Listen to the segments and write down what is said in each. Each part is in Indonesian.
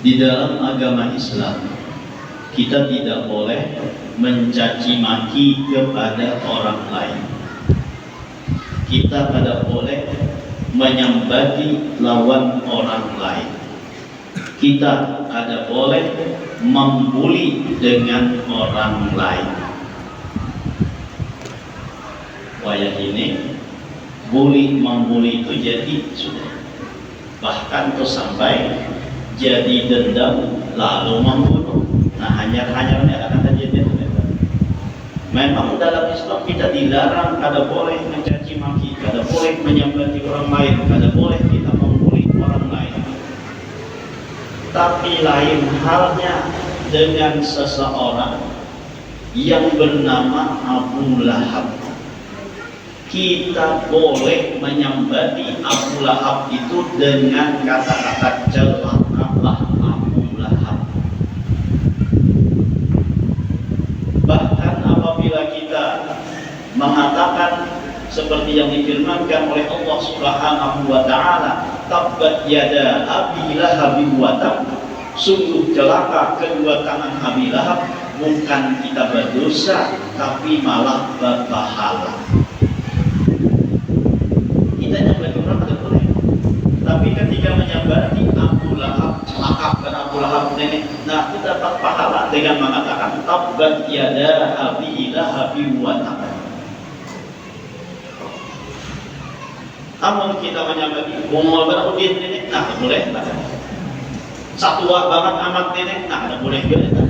Di dalam agama Islam, kita tidak boleh mencaci maki kepada orang lain. Kita tidak boleh menyambati lawan orang lain. Kita tidak boleh membuli dengan orang lain. Wayah ini bully membuli itu jadi sudah, bahkan tuh sampai jadi dendam lalu membunuh. Nah, hanya-hanya akan terjadi itu. Memang dalam Islam kita dilarang, kada boleh mencaci maki, kada boleh menyambati orang lain, kada boleh kita membuli orang lain. Tapi lain halnya dengan seseorang yang bernama Abu Lahab. Kita boleh menyambati Abu Lahab itu dengan kata-kata celakalah Abu Lahab. Bahkan apabila kita mengatakan seperti yang difirmankan oleh Allah Subhanahu wa taala, tabbat yada Abi Lahab wa tab, sungguh celaka kedua tangan Abi Lahab, bukan kita berdosa tapi malah berpahala. Tapi ketika menyambati Abu Lahab, celaka dan Abu Lahab ini, nah kita dapat pahala dengan mengatakan tabbat yada Abi Lahab wa tab. Namun kita menyambati Umar bin Udin ini, nah boleh tak? Satua banget amat ini, nah ada boleh juga.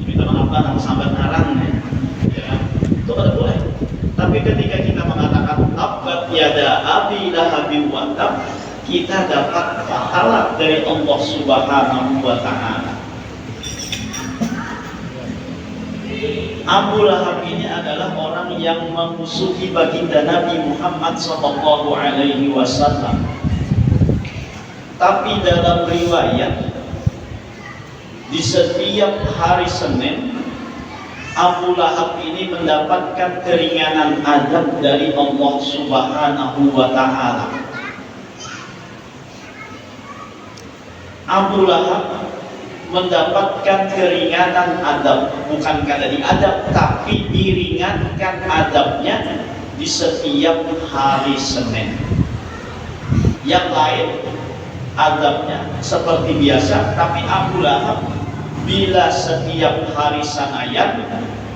Kita mengapa sambat narang ya, itu ada boleh. Tapi ketika kita mengatakan tabbat yada Abi Lahab wa tab, kita dapat pahala dari Allah Subhanahu wa taala. Abu Lahab ini adalah orang yang memusuhi baginda Nabi Muhammad sallallahu alaihi wasallam. Tapi dalam riwayat, di setiap hari Senin Abu Lahab ini mendapatkan keringanan azab dari Allah Subhanahu wa taala. Abu Lahab mendapatkan keringanan adab, bukan kata diadab, tapi diringankan adabnya di setiap hari Senin. Yang lain adabnya seperti biasa, tapi Abu Lahab bila setiap hari Senin,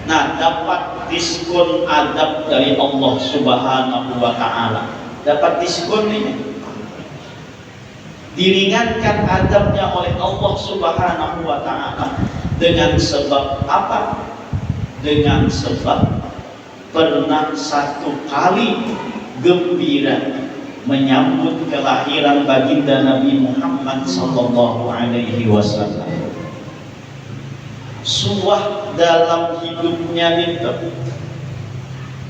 nah dapat diskon adab dari Allah Subhanahu wa taala. Dapat diskon ini, diringankan adabnya oleh Allah Subhanahu wa taala. Dengan sebab apa? Dengan sebab pernah satu kali gembira menyambut kelahiran baginda Nabi Muhammad sallallahu alaihi wasallam. Suah dalam hidupnya itu,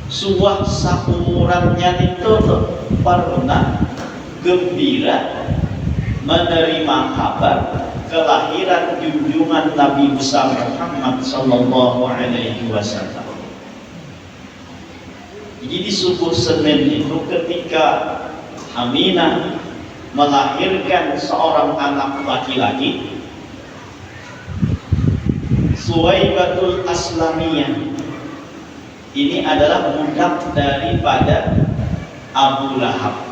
suah saumurannya itu pernah gembira menerima kabar kelahiran junjungan Nabi besar Muhammad sallallahu alaihi wasallam. Jadi di subuh Senin itu ketika Aminah melahirkan seorang anak laki-laki, Suwaibatul Aslamiyah ini adalah budak daripada Abu Lahab,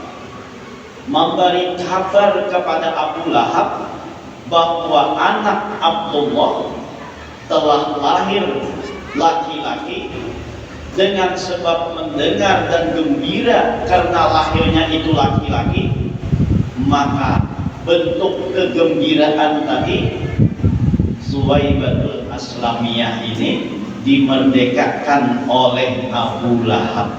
memberi kabar kepada Abu Lahab bahwa anak Abdullah telah lahir laki-laki. Dengan sebab mendengar dan gembira karena lahirnya itu laki-laki, maka bentuk kegembiraan tadi Suwaibatul Aslamiyah ini dimerdekakan oleh Abu Lahab.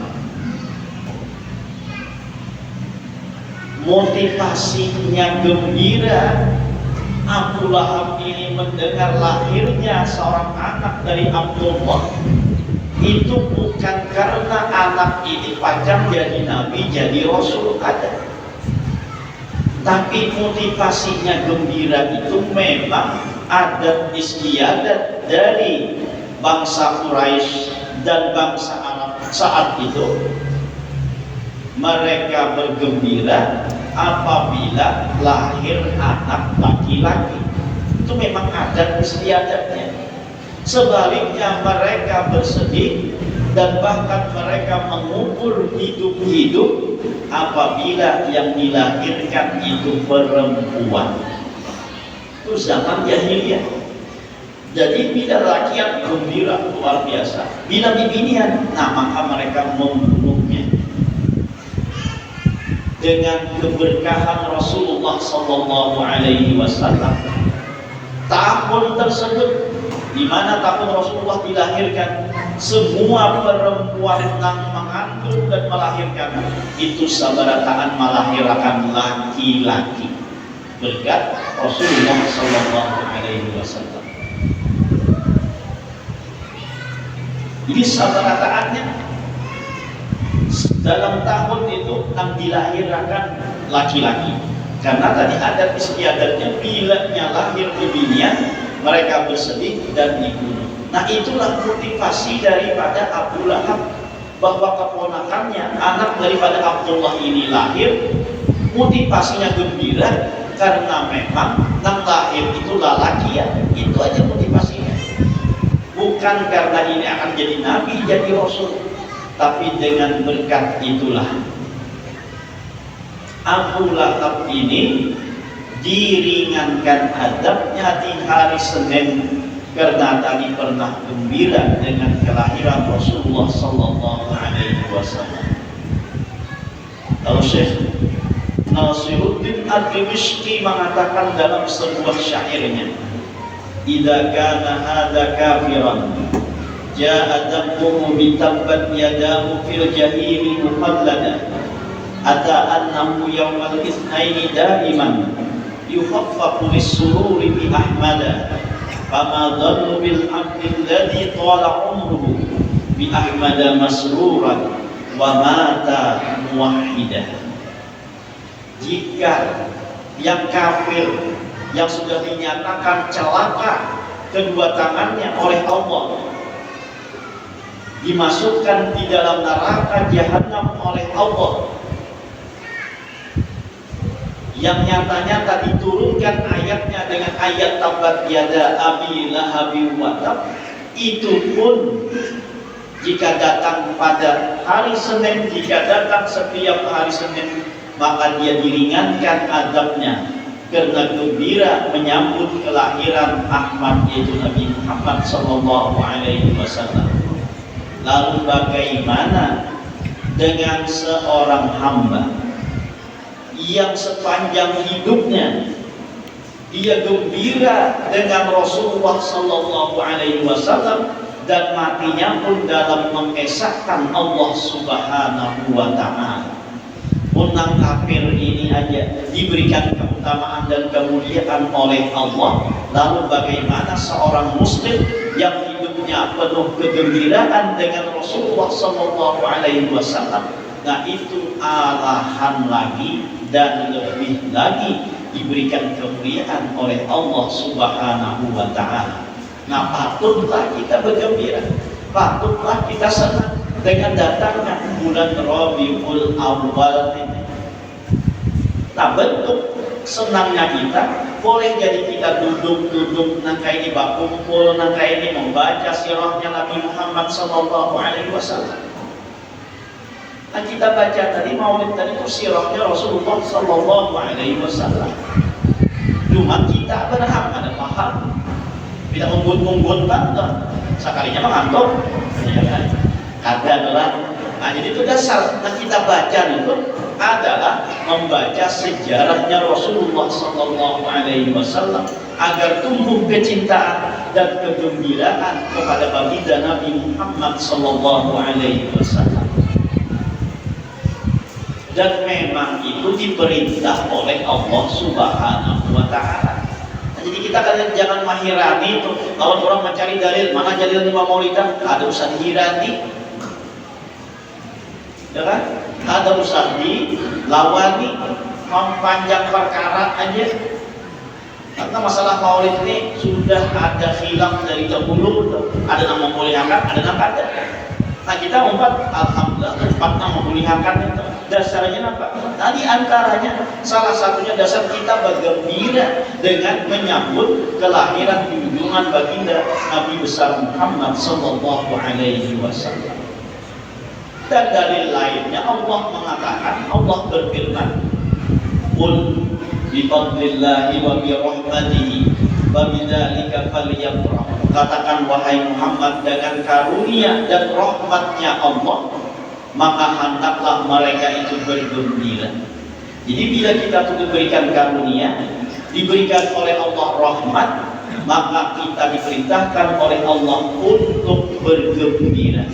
Motivasinya gembira Abu Lahab ini mendengar lahirnya seorang anak dari Abdullah, itu bukan karena anak ini panjang jadi nabi, jadi rasul ada. Tapi motivasinya gembira itu memang adat istiadat dari bangsa Quraisy dan bangsa Arab saat itu. Mereka bergembira apabila lahir anak laki-laki. Itu memang adat istiadatnya. Sebaliknya mereka bersedih dan bahkan mereka mengubur hidup-hidup apabila yang dilahirkan itu perempuan. Itu zaman jahiliyah. Jadi bila rakyat gembira luar biasa, bila bibinian, nah maka mereka membunuhnya. Dengan keberkahan Rasulullah Sallallahu Alaihi Wasallam, tahun tersebut di mana tahun Rasulullah dilahirkan, semua perempuan yang mengandung dan melahirkan itu sabarataan melahirkan laki-laki berkat Rasulullah Sallallahu Alaihi Wasallam. Jadi sabarataannya dalam tahun itu yang dilahirkan laki-laki. Karena tadi adat istiadatnya bilanya lahir di dunia mereka bersedih dan dibunuh. Nah itulah motivasi daripada Abu Lahab, bahwa keponakannya anak daripada Abdullah ini lahir, motivasinya gembira karena memang yang lahir itu laki ya, itu aja motivasinya. Bukan karena ini akan jadi nabi, jadi rasul, tapi dengan berkat itulah Abu Lahab ini diringankan adabnya di hari Senin karena tadi pernah gembira dengan kelahiran Rasulullah Sallallahu Alaihi Wasallam. Kalau Syekh Nasiruddin Ad-Dimishqi mengatakan dalam sebuah syairnya, "Idza kana hadza kafiran ja'a dammuhu bi tabbat yadahu fil jahimi mukhallada ata annahu yawmal itsnaini daiman yukhaffafu lis-sururi bi ahmada fama dhannu bil abdi alladhi tala umruhu bi ahmada masruran wa mata muwahhidah." Jika yang kafir yang sudah dinyatakan celaka kedua tangannya oleh Allah dimasukkan di dalam neraka jahanam oleh Allah, yang nyatanya tadi turunkan ayatnya dengan ayat tabat yada abi lahabi wa tab, itu pun jika datang pada hari Senin, jika datang setiap hari Senin, maka dia diringankan adabnya karena gembira menyambut kelahiran Ahmad, yaitu Nabi Muhammad Sallallahu Alaihi Wasallam. Lalu bagaimana dengan seorang hamba yang sepanjang hidupnya dia gembira dengan Rasulullah Sallallahu Alaihi Wasallam dan matinya pun dalam mengesahkan Allah Subhanahu Wa Taala. Unang kafir ini aja diberikan keutamaan dan kemuliaan oleh Allah, lalu bagaimana seorang muslim yang hidupnya penuh kegembiraan dengan Rasulullah Sallallahu Alaihi Wasallam? Nah itu alahan lagi dan lebih lagi diberikan kemuliaan oleh Allah Subhanahu Wa Taala. Nah patutlah kita bergembira, patutlah kita senang dengan datangnya bulan Rabiul Awal ini. Nah bentuk senangnya kita boleh jadi kita duduk-duduk nangkai ini bakumpul, nangkai ini membaca sirahnya Nabi Muhammad Sallallahu Alaihi Wasallam. Nah kita baca tadi maulid tadi itu sirahnya Rasulullah Sallallahu Alaihi Wasallam. Cuma kita berhak ada paham, tidak menggut-nggut banget. Sekalinya mengantuk, ya kan? Ada adalah, nah jadi itu dasar. Nah kita baca itu adalah membaca sejarahnya Rasulullah Sallallahu Alaihi Wasallam agar tumbuh kecintaan dan kegembiraan kepada baginda Nabi Muhammad Sallallahu Alaihi Wasallam. Dan memang itu diperintah oleh Allah Subhanahu Wa Taala. Nah, jadi kita kalian jangan mahirani itu. Lawan orang mencari dalil, mana dalil lima maulidah, ada usaha hirani. Ya kan? Ada usaha dilawani, mempanjang perkara aja. Karena masalah maulid ini sudah ada khilaf dari dahulu. Ada yang membolehkan, ada yang tidak. Nah kita umpat, alhamdulillah umpatnya memuliakan itu. Dasarnya apa? Tadi antaranya salah satunya dasar kita bergembira dengan menyambut kelahiran junjungan baginda Nabi besar Muhammad sallallahu alaihi wasallam. Dan dalil lainnya Allah mengatakan, Allah berfirman, "Qul bi fadlillahi wa bi rahmatihi wa bidzalika falyafrahu." Katakan wahai Muhammad, dengan karunia dan rahmatnya Allah, maka hendaklah mereka itu bergembira. Jadi bila kita diberikan karunia, diberikan oleh Allah rahmat, maka kita diperintahkan oleh Allah untuk bergembira.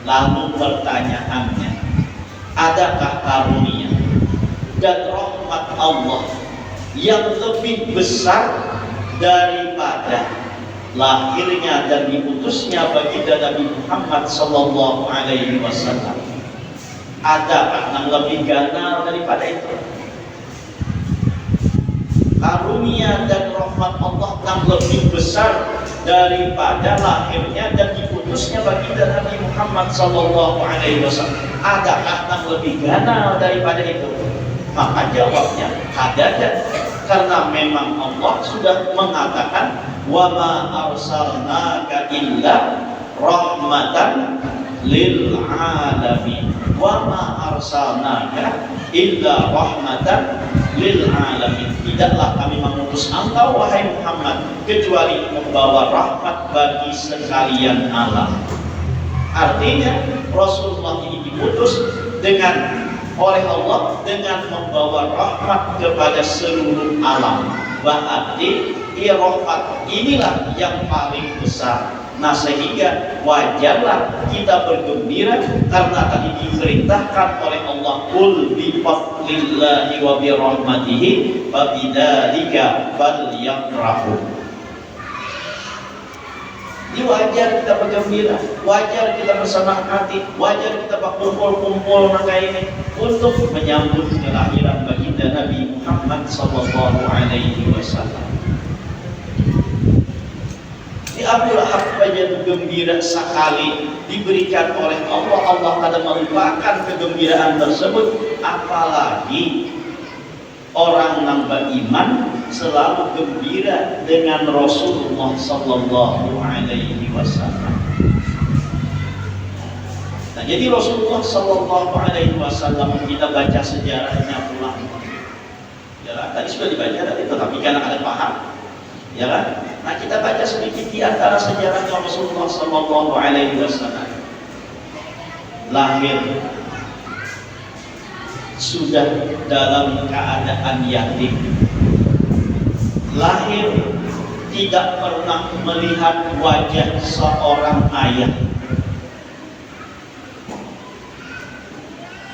Lalu pertanyaannya, adakah karunia dan rahmat Allah yang lebih besar daripada lahirnya dan diutusnya baginda Nabi Muhammad sallallahu alaihi wasallam? Adakah yang lebih ganas daripada itu? Karunia dan rahmat Allah yang lebih besar daripada lahirnya dan diutusnya baginda Nabi Muhammad sallallahu alaihi wasallam. Adakah yang lebih ganas daripada itu? Maka jawabnya ada. Karena memang Allah sudah mengatakan, wa ma arsalnaka illa rahmatan lil alamin. Wa ma arsalnaka illa rahmatan lil alamin. Tidaklah kami mengutus engkau wahai Muhammad kecuali membawa rahmat bagi sekalian alam. Artinya Rasulullah ini diutus oleh Allah dengan membawa rahmat kepada seluruh alam. Berarti rahmat inilah yang paling besar. Nah sehingga wajarlah kita bergembira karena tadi diperintahkan oleh Allah, qul bi fadlillahi wa bi rahmatihi fa bidzalika falyafrahu. Ini wajar kita bergembira, wajar kita bersenang hati, wajar kita berkumpul-kumpul maka ini untuk menyambut kelahiran baginda Nabi Muhammad sallallahu alaihi wasallam. Di Abu Lahab saja gembira sekali diberikan oleh Allah, Allah tidak melupakan kegembiraan tersebut, apalagi orang yang beriman selalu gembira dengan Rasulullah sallallahu alaihi wasallam. Nah, jadi Rasulullah sallallahu alaihi wasallam kita baca sejarahnya pulang. Ya kan? Tadi sudah dibaca tadi, tetapi karena ada paham. Ya kan? Nah, kita baca sedikit di antara sejarahnya Rasulullah sallallahu alaihi wasallam. Lahir sudah dalam keadaan yatim, lahir tidak pernah melihat wajah seorang ayah.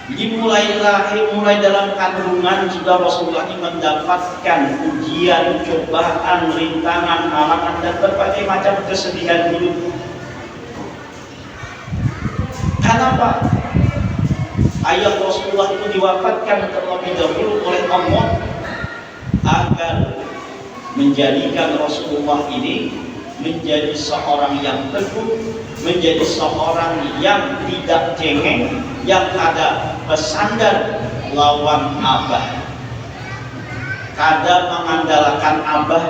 Jadi mulai lahir, mulai dalam kandungan sudah Rasulullah ini mendapatkan ujian, cobaan, rintangan, halangan dan berbagai macam kesedihan hidup. Kenapa? Ayah Rasulullah itu diwafatkan terlebih dahulu oleh Allah agar menjadikan Rasulullah ini menjadi seorang yang teguh, menjadi seorang yang tidak cengeng, yang ada bersandar lawan abah, kada mengandalkan abah.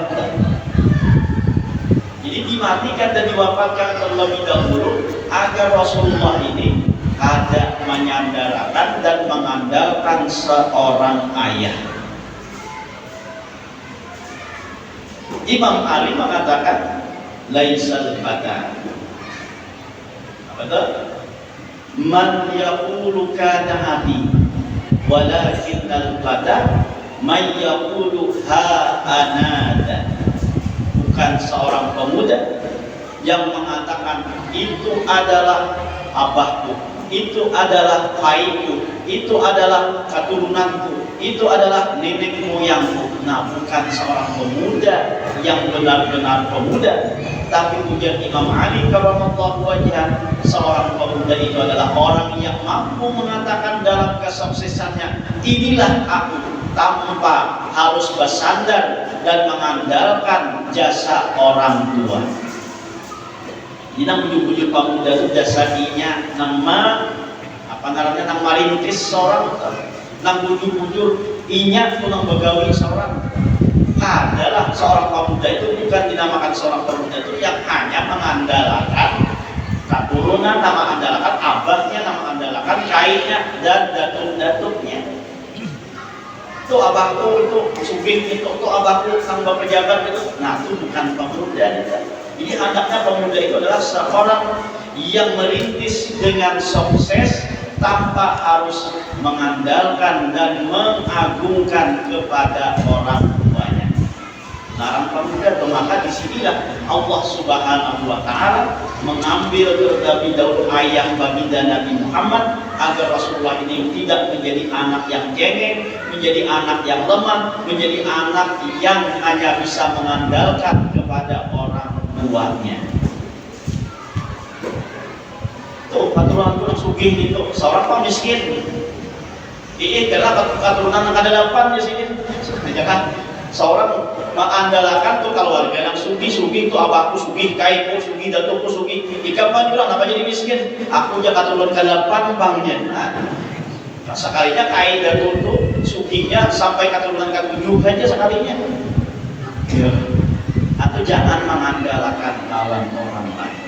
Jadi dimatikan dan diwafatkan terlebih dahulu agar Rasulullah ini ada menyandarkan dan mengandalkan seorang ayah. Imam Ali mengatakan laisal fata, apa itu? Man yaqulu kana abi walakinnal fata man yaqulu ha anada. Bukan seorang pemuda yang mengatakan itu adalah abahku, itu adalah paiku, itu adalah keturunanku, itu adalah nenek moyangku. Nah, bukan seorang pemuda yang benar-benar pemuda, tapi ujar Imam Ali karramallahu wajhah, seorang pemuda itu adalah orang yang mampu mengatakan dalam kesuksesannya, inilah aku, tanpa harus bersandar dan mengandalkan jasa orang tua. Inang bujur-bujur pemuda itu dasarnya nama apa namanya nang marintis seorang nang bujur-bujur inya tu nang begawi seorang adalah seorang pemuda itu bukan dinamakan seorang pemuda itu yang hanya mengandalkan keturunan, nama andalkan abahnya, nama andalkan kainnya dan datuk-datuknya. Itu abahku itu subing itu abahku sang pejabat itu. Nah itu bukan pemuda itu. Jadi anaknya pemuda itu adalah seorang yang merintis dengan sukses tanpa harus mengandalkan dan mengagungkan kepada orang tuanya. Larang pemuda, maka disinilah Allah Subhanahu wa Ta'ala mengambil Nabi Daud ayah baginda Nabi Muhammad agar Rasulullah ini tidak menjadi anak yang cengeng, menjadi anak yang lemah, menjadi anak yang hanya bisa mengandalkan kepada orang tuanya. Tuh, keturunan sugih itu seorang pak miskin. Ini adalah keturunan yang ada 8 di sini. Jangan seorang mengandalkan tuh kalau warga yang sugi itu abahku sugi, kaiku sugi, datukku sugi. Ika pan bilang apa jadi miskin? Aku jangan turun ke 8 bangnya. Nah, sekalinya kai datuk tuh suginya sampai keturunan ke 7 aja sekalinya. Ya. Atau jangan mengandalkan lawan orang lain.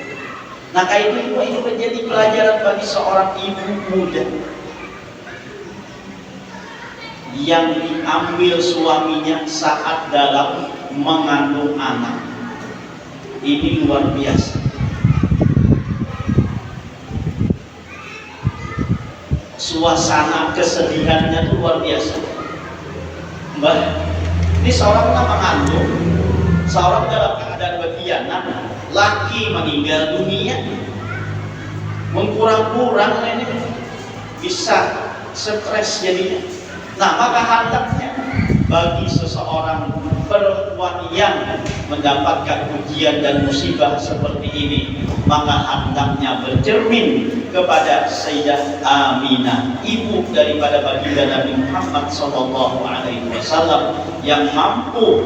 Nah kayak itu ini menjadi pelajaran bagi seorang ibu muda yang diambil suaminya saat dalam mengandung anak. Ini luar biasa. Suasana kesedihannya itu luar biasa. Mbak, ini seorang mengandung, seorang dalam keadaan berkhianat, laki meninggal dunia, mengkurang-kurang ini bisa stres jadinya. Nah maka hendaknya bagi seseorang perempuan yang mendapatkan ujian dan musibah seperti ini, maka hendaknya bercermin kepada Sayyidah Aminah, ibu daripada baginda Nabi Muhammad SAW, yang mampu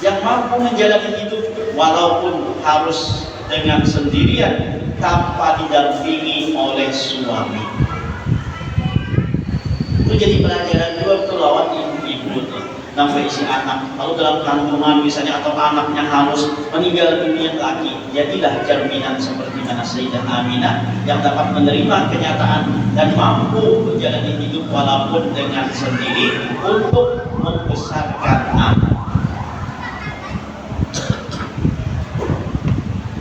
yang mampu menjalani hidup walaupun harus dengan sendirian tanpa didampingi oleh suami. Itu jadi pelajaran juga untuk lawan ibu-ibu tuh. Sampai isi anak, kalau dalam kandungan misalnya atau anaknya harus meninggal dunia lagi, jadilah cerminan seperti mana Sayyidah Aminah yang dapat menerima kenyataan dan mampu menjalani hidup walaupun dengan sendiri untuk membesarkan anak.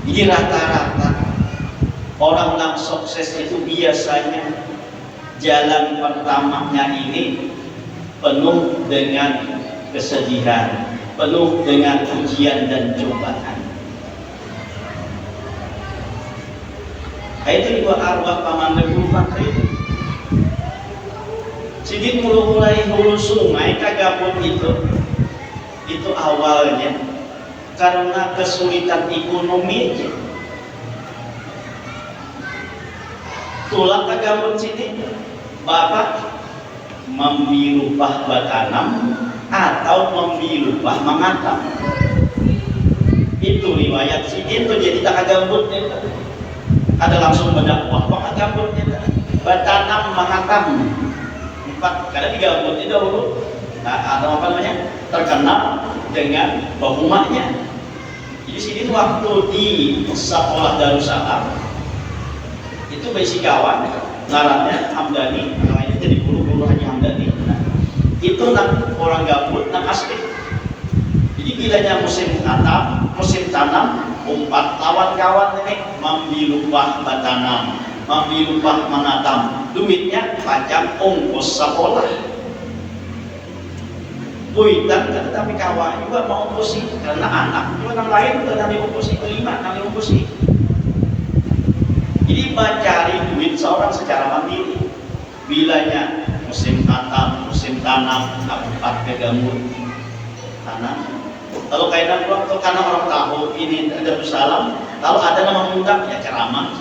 Jadi rata-rata orang yang sukses itu biasanya jalan pertamanya ini penuh dengan kesedihan, penuh dengan ujian dan cobaan. Itu dua arwah paman legupan itu. Sidin mulai hulu sungai kagabut itu awalnya karena kesulitan ekonomi aja. Tulang kagabut sini bapak membilupah batanam atau membilupah mengatam. Itu riwayat sidin itu jadi tak gambut itu. Ada langsung berdakwah pak gambut itu. Batanam mengatam. 4 karena digambut itu dulu. Nah, atau apa namanya? Terkenal dengan bahumanya. Jadi sidin waktu di sekolah Darussalam itu besi kawan ngarannya Hamdani, namanya jadi guru-guru Haji Hamdani. Nah, itu nak orang gabut, nak asli. Jadi bilanya musim tanam, umpat lawan kawan ini membilupah batanam, membilupah menatam. Duitnya pajak ongkos sekolah. Buitan kan tapi kawan juga mau ongkosi karena anak juga yang lain udah nanti ongkosi kelima nanti ongkosi. Jadi mencari duit seorang secara mandiri. Bilanya musim tanam, empat kegambut tanam. Kalau kainan waktu karena orang tahu ini Darussalam, kalau ada nama muda ya ceramah.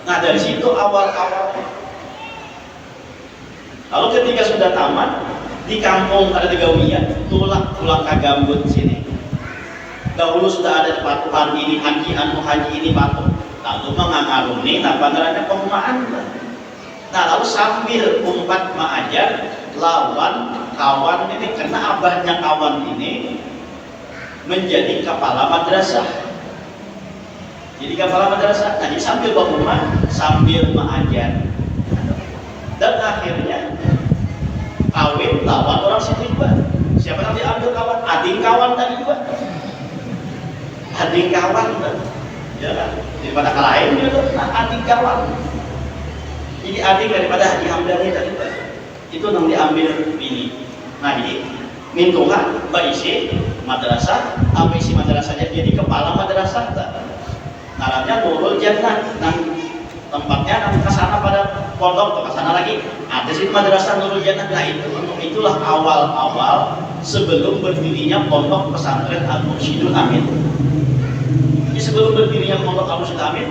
Nah dari situ awal-awal. Lalu ketika sudah tamat di kampung ada 3 wilayah, tulang kagambut sini. Dahulu sudah ada patuhan ini haji ini patuh. Lalu mengangaruni namanya pengumaan. Nah lalu sambil umpat mengajar lawan kawan ini, karena abahnya kawan ini menjadi kepala madrasah. Jadi kepala madrasah, nah jadi sambil pengumuman, sambil mengajar. Dan akhirnya kawin lawan orang situ juga. Siapa yang diambil kawan? Adik kawan tadi juga. Adik kawan, ya kan? Daripada kalahin juga, nah adik kawan. Jadi adik daripada Haji Hamdani tadi Pak, itu yang diambil ini. Nah jadi mintuhan baisi madrasah, apa isi madrasahnya jadi kepala madrasah tak? Naranya Nurul Jannah, nang tempatnya nang kesana pada pondok, ke sana lagi ada situ madrasah Nurul Jannah. Nah itulah awal-awal sebelum berdirinya pondok pesantren Al-Mursyidul Amin. Jadi sebelum berdirinya pondok Al-Mursyidul Amin,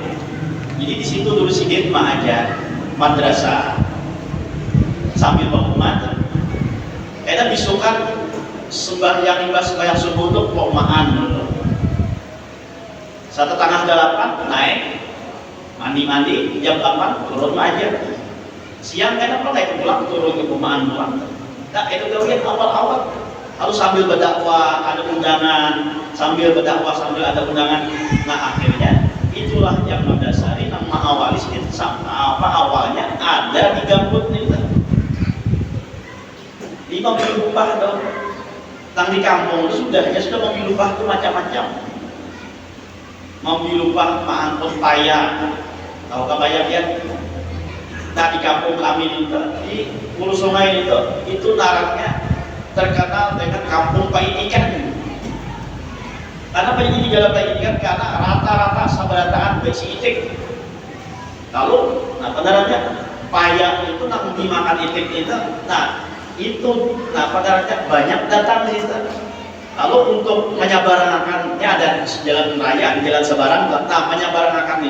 jadi di situ dulu Sidin mengajar madrasah sambil pengumuman. Kita bisukan sembahyang subuh untuk pengumuman dulu. 7:30 naik mandi jam 8 turun mengajar. Siang kita mulai pulang turun ke pengumuman pulang. Nah itu kemudian awal-awal harus sambil berdakwah ada undangan, sambil berdakwah sambil ada undangan. Nah akhirnya itulah yang mendasari nama awali sedikit sama apa awalnya ada di gambut nih. 50 upah dong. Tang di kampung itu sudah mobil upah itu macam-macam. Mobil upah mangkut paya, tahu kebayang ya? Nah di kampung kami itu di Hulu Sungai itu naraknya terkenal dengan kampung pai ikan. Karena ini dalam pai ikan karena rata-rata sabarataan besi itik. Lalu, nah benarannya paya itu nang dimakan itik itu. Nah itu, nah benarannya banyak datang di situ. Lalu untuk menyabaranakannya ada jalan raya, jalan sebarang. Nah menyabaranakan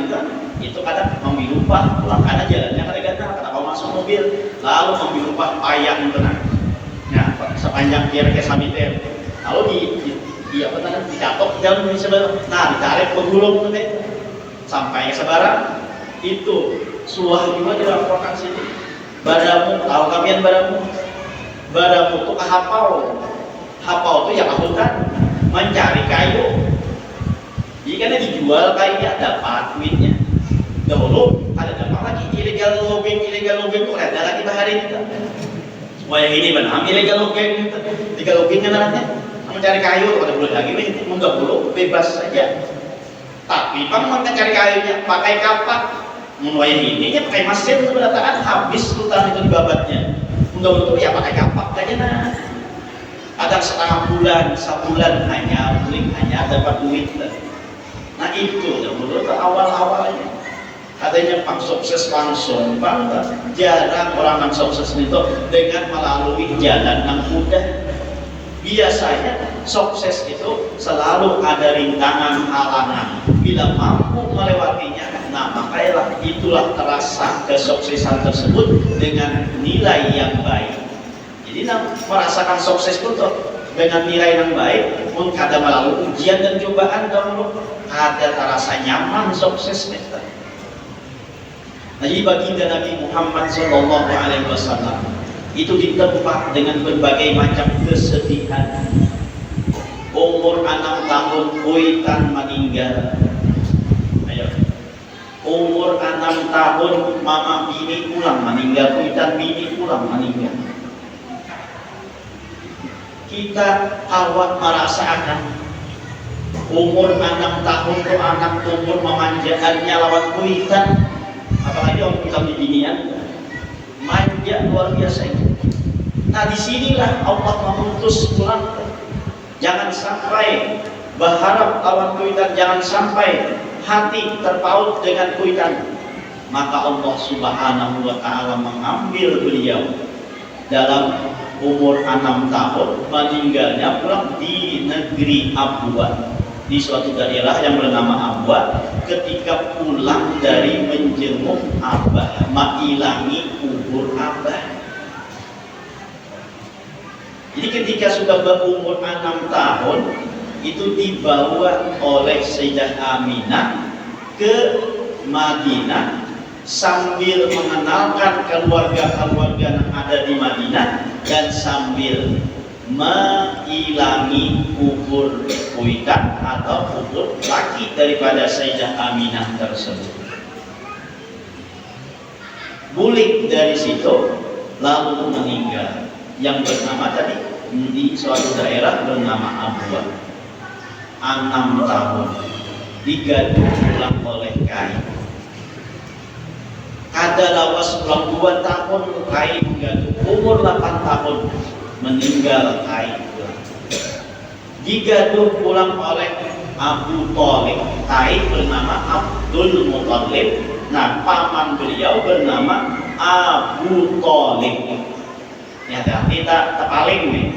itu kadang mobil upah pulang karena jalannya kadang-kadang kenapa masuk mobil, lalu mobil upah payah itu nah sepanjang kira-kira meter, lalu dicatok jalan di sebelah, nah ditarik penggulung sampai ke sebarang itu suah juga dilaporkan sini. Badamu, tahu kalian badamu itu hapau itu ya hutan mencari kayu. Jika dijual kayunya dapat duitnya. Dahulu ada dapat lagi illegal logging itu ada lagi bahari itu. Supaya ini benar illegal logging nanti mencari kayu ada boleh lagi enggak dulu bebas saja. Tapi pang mencari kayunya pakai kapak, mulai ininya pakai mesin berataan habis hutan itu dibabatnya. Enggak betul ya pakai kapak aja nah. Ada setengah bulan, sebulan hanya dapat duit. Nah itu dahulu awal-awalnya. Adanya Pak sukses langsung, Pak jarang orang yang sukses itu dengan melalui jalan yang mudah. Biasanya sukses itu selalu ada rintangan halangan. Bila mampu melewatinya, nah makanya itulah terasa kesuksesan tersebut dengan nilai yang baik. Jadi merasakan sukses itu dengan nilai yang baik, pun kadang melalui ujian dan cobaan dahulu, ada terasa nyaman sukses kita. Nah, jadi baginda Nabi Muhammad SAW itu ditempa dengan berbagai macam kesedihan. Umur 6 tahun kuitan meninggal. Ayo. Umur 6 tahun mama bini pulang meninggal, kuitan bini pulang meninggal. Kita awak merasakan umur 6 tahun itu anak umur memanjaannya lawan kuitan, apalagi orang kita di binian manja luar biasa itu. Nah disinilah Allah memutus pulang. Jangan sampai berharap lawan kuitan, jangan sampai hati terpaut dengan kuitan. Maka Allah Subhanahu wa Ta'ala mengambil beliau dalam umur 6 tahun, meninggalnya pulang di negeri Abwa, di suatu daerah yang bernama Abwa. Ketika pulang dari menjenguk Abah, mengilangi kubur Abah. Jadi ketika sudah berumur 6 tahun, itu dibawa oleh Sayyidah Aminah ke Madinah sambil mengenalkan keluarga-keluarga yang ada di Madinah dan sambil mengilangi kubur kuitan atau kubur laki daripada Sayyidah Aminah tersebut. Bulik dari situ lalu meninggal, yang bernama tadi di suatu daerah bernama Abwa, 6 tahun digaduh pulang oleh kain. Kada lawas pulang 2 tahun kain gaduh, umur 8 tahun meninggal kain. Digaduh pulang oleh Abu Thalib, kain bernama Abdul Muthalib. Nah, paman beliau bernama Abu Thalib. Ya, kita terpaling nih.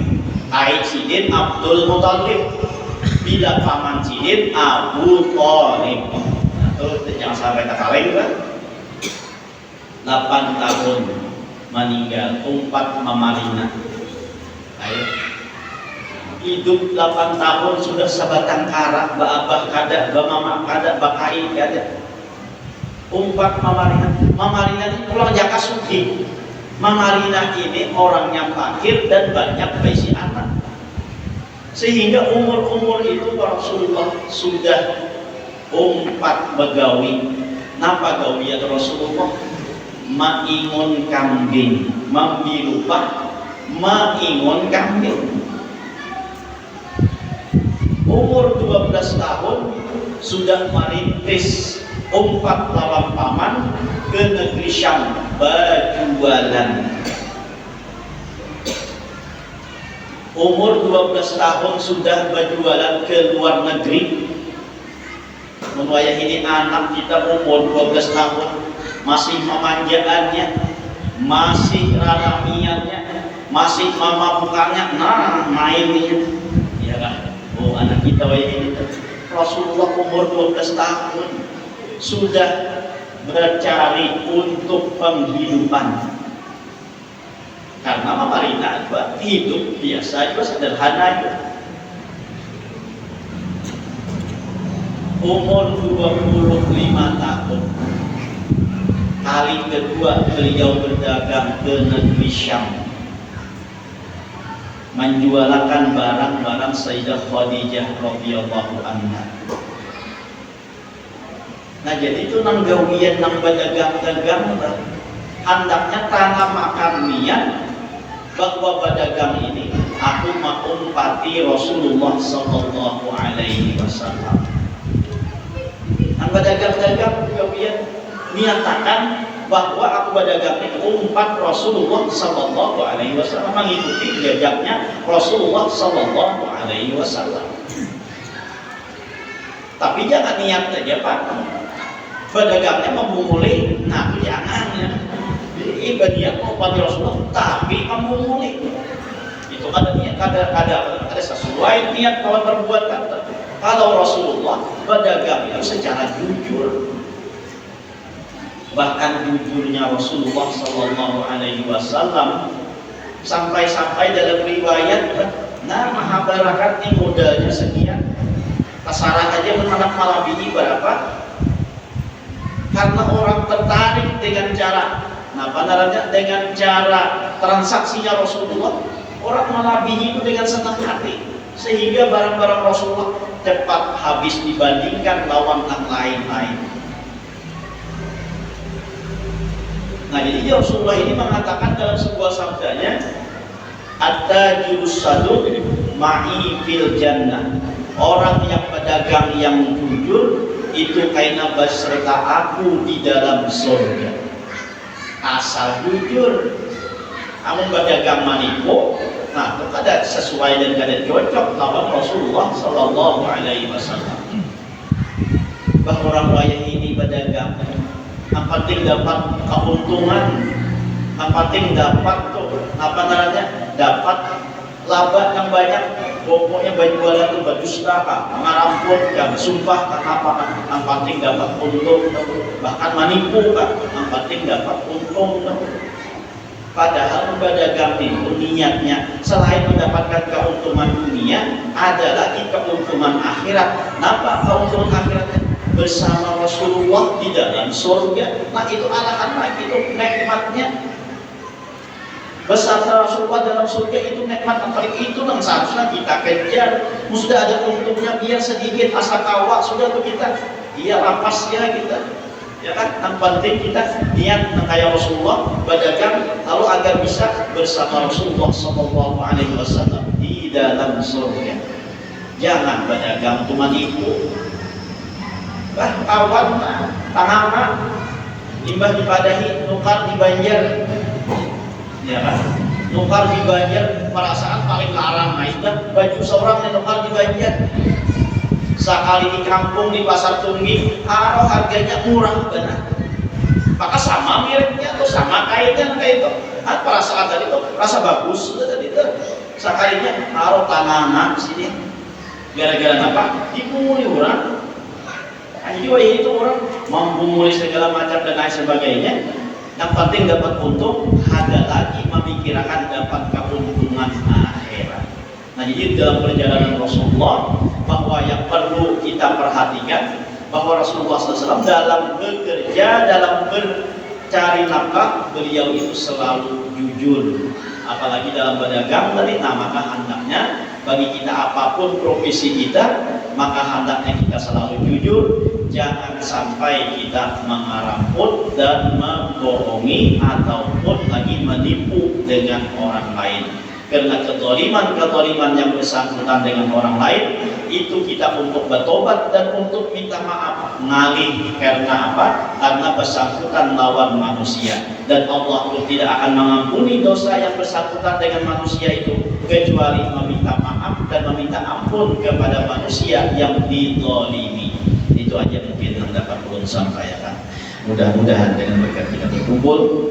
Kain sidin Abdul Muthalib, bila paman sidin Abu Thalib. Nah, terus jangan sampai terpaling kan. 8 tahun meninggal, 4 memarina. Ayo. Hidup 8 tahun sudah sebatang kara, abah kada, mama kada, bakai kada. 4 memarina. Memarina ini pulang jaka suki. Memarina ini orangnya fakir dan banyak berisi anak. Sehingga umur-umur itu Rasulullah sudah 4 begawi. Napa gawi ya Rasulullah? Maingon kambing, mambilupah, maingon kambing. Umur 12 tahun sudah merintis 4 lawan paman ke negeri Syam berjualan. Umur 12 tahun sudah berjualan ke luar negeri. Menwayah ini anak kita umur 12 tahun masih memanjaannya, masih raramiannya, masih mama bukannya, nah mainnya. Ya kan? Oh, anak kita ini Rasulullah umur 12 tahun sudah bercari untuk penghidupan. Karena memarina hidup biasa juga, sederhana juga. Umur 25 tahun kali kedua beliau berdagang ke negeri Syam, menjualkan barang-barang Sayyidah Khadijah radhiyallahu anha. Nah, jadi itu nang gawian nang berdagang-dagang hendaknya tanah makan niat bahwa berdagang ini aku mengumpati Rasulullah sallallahu alaihi wasallam. Nang berdagang-dagang gawian niatakan bahwa aku berdagang ini umpat Rasulullah sallallahu alaihi wasallam, mengikuti jejaknya Rasulullah sallallahu alaihi wasallam. Tapi jangan niat saja Pak, pedagangnya membumuli, nah jangan ya. Ibadah umpat Rasulullah tapi membumuli. Itu ada niat, ada sesuai niat kalau perbuatan. Kalau Rasulullah berdagang secara jujur, bahkan jujurnya Rasulullah sallallahu alaihi wasallam sampai-sampai dalam riwayat, nah mahabarakat ini modalnya sekian, kasarah aja menanak malah biji berapa, karena orang tertarik dengan cara, nah pandangannya dengan cara transaksinya Rasulullah, orang malah biji itu dengan senang hati, sehingga barang-barang Rasulullah cepat habis dibandingkan lawan yang lain-lain. Nah, jadi Rasulullah ini mengatakan dalam sebuah sabdanya, at-tajiru saduq ma'i fil jannah. Orang yang pedagang yang jujur itu kaina beserta aku di dalam surga. Asal jujur. Kamu pedagang manipu, nah itu kada sesuai dan kada cocok lawan Rasulullah sallallahu alaihi wasallam. Bahwa orang kaya ini pedagang, yang penting dapat keuntungan, yang penting dapat tuh apa namanya, dapat laba yang banyak. Pokoknya berjualan itu berdusta, ngarampun, yang sumpah kenapa, yang penting dapat untung, bahkan manipu, yang penting dapat untung. Padahal berdagang itu niatnya selain mendapatkan keuntungan dunia, ada lagi keuntungan akhirat. Kenapa keuntungan akhiratnya? Bersama Rasulullah di dalam surga. Nah itu alahan lagi itu nikmatnya. Bersama Rasulullah dalam surga itu nikmat yang paling itu yang seharusnya kita kejar. Sudah ada untungnya biar sedikit asa kawak sudah tuh kita. Iya lapas ya kita. Ya kan, yang penting kita niat kayak Rasulullah berdagang lalu agar bisa bersama Rasulullah SAW di dalam surga. Jangan berdagang cuma itu. Kawan, tangan, limbah dipadahi, nukar di Banjar, ya kan? Nukar di Banjar perasaan paling larang, nah itu baju seorang yang nukar di Banjar. Sekali di kampung di pasar Tunggi, harganya murah benar. Maka sama miliknya atau sama kainnya kayak itu. Perasaan tadi itu rasa bagus sudah tadi itu. Sekalinya tangan sini. Gara-gara apa? Dipunguli orang. Jadi itu orang mampu mulai segala macam dan lain sebagainya. Yang penting dapat untung, ada lagi memikirkan dapat keuntungan akhirat. Nah jadi dalam perjalanan Rasulullah bahwa yang perlu kita perhatikan bahwa Rasulullah SAW dalam bekerja, dalam bercari nafkah, beliau itu selalu jujur. Apalagi dalam berdagang tadi, nah maka hendaknya bagi kita apapun profesi kita, maka hendaknya kita selalu jujur. Jangan sampai kita mengaramput dan membohongi ataupun lagi menipu dengan orang lain. Karena kezaliman yang bersangkutan dengan orang lain itu kita untuk bertobat dan untuk minta maaf ngalih. Karena apa? Karena bersangkutan lawan manusia, dan Allah pun tidak akan mengampuni dosa yang bersangkutan dengan manusia itu kecuali meminta maaf dan meminta ampun kepada manusia yang dizalimi. Itu aja mungkin yang dapat ulun sampaikan. Mudah-mudahan dengan berkat kita berkumpul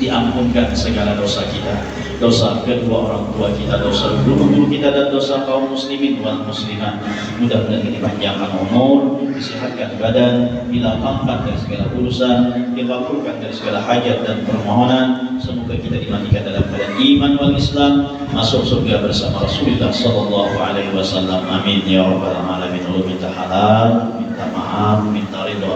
diampunkan segala dosa kita, dosa kedua orang tua kita, dosa guru-guru kita, dan dosa kaum muslimin wal muslimat. Mudah-mudahan dipanjangkan umur, disehatkan badan, dilapangkan dari segala urusan, dikabulkan dari segala hajat dan permohonan. Semoga kita dimandikan dalam keadaan iman wal Islam, masuk surga bersama Rasulullah SAW. Amin ya rabbal alamin. Minta halal, minta maaf, minta ridho